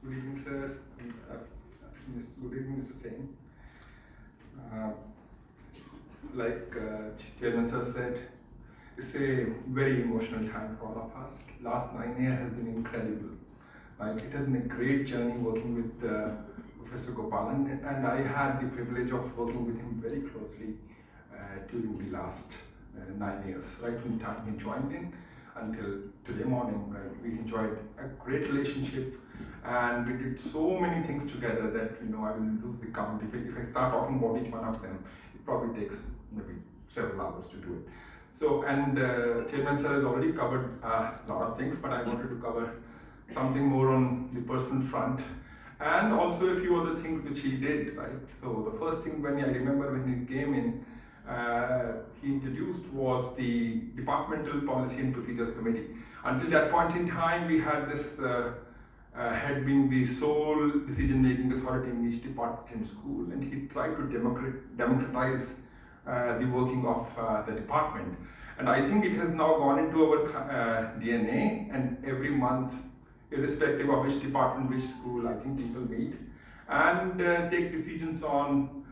Good evening, sir. Good evening, Mr. Singh. Like Chairman sir said, it's a very emotional time for all of us. Last 9 years has been incredible. Like it has been a great journey working with Professor Gopalan, and I had the privilege of working with him very closely during the last 9 years, right from the time he joined in until today morning. Right, we enjoyed a great relationship, and we did so many things together that I will lose the count. If I start talking about each one of them, it probably takes maybe several hours to do it. So, and Chairman sir has already covered a lot of things, but I wanted to cover something more on the personal front, and also a few other things which he did, right? So the first thing when I remember when he came in, he introduced was the Departmental Policy and Procedures Committee. Until that point in time, we had this head being the sole decision-making authority in each department in school, and he tried to democratize the working of the department. And I think it has now gone into our DNA, and every month, irrespective of which department, which school, I think people meet and take decisions on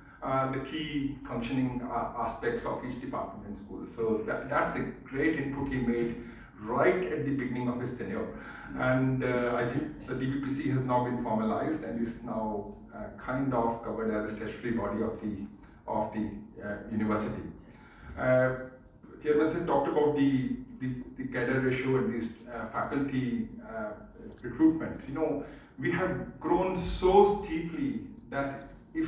the key functioning aspects of each department in school. So that's a great input he made right at the beginning of his tenure. And I think the DPPC has now been formalized and is now kind of covered as a statutory body of the university. Chairman said talked about the cadre ratio and this faculty recruitment. We have grown so steeply that if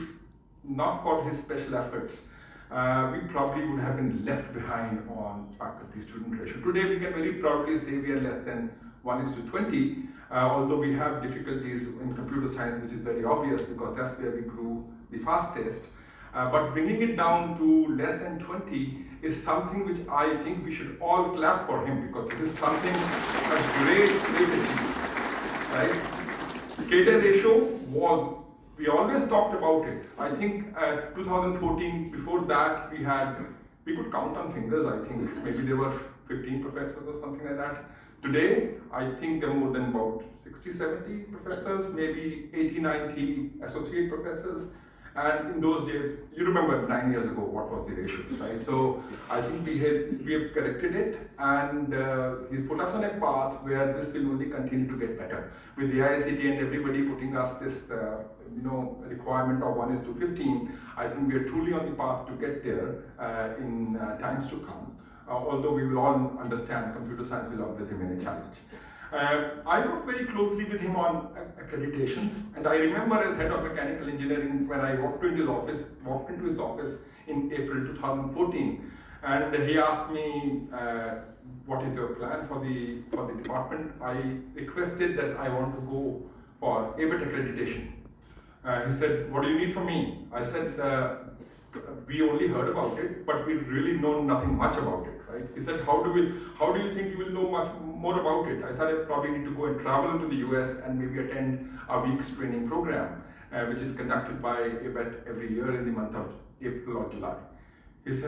not for his special efforts, we probably would have been left behind on faculty-student ratio. Today, we can very proudly say we are less than 1:20, although we have difficulties in computer science, which is very obvious because that's where we grew the fastest. But bringing it down to less than 20 is something which I think we should all clap for him, because this is something a great achievement, right? Cadre ratio was, we always talked about it. I think 2014, before that, we could count on fingers, I think. Maybe there were 15 professors or something like that. Today, I think there are more than about 60, 70 professors, maybe 80, 90 associate professors. And in those days, you remember 9 years ago, what was the ratios, right? So I think we have corrected it, and he's put us on a path where this will only continue to get better. With the ICT and everybody putting us this requirement of 1:15, I think we are truly on the path to get there in times to come. Although we will all understand computer science will always remain a challenge. I worked very closely with him on accreditations, and I remember as head of mechanical engineering when I walked into his office in April 2014, and he asked me, what is your plan for the department? I requested that I want to go for ABET accreditation. He said, what do you need from me? I said, we only heard about it, but we really know nothing much about it, right? He said, how do you think you will know much more about it? I said, I probably need to go and travel to the US and maybe attend a week's training program, which is conducted by ABET every year in the month of April or July. He said,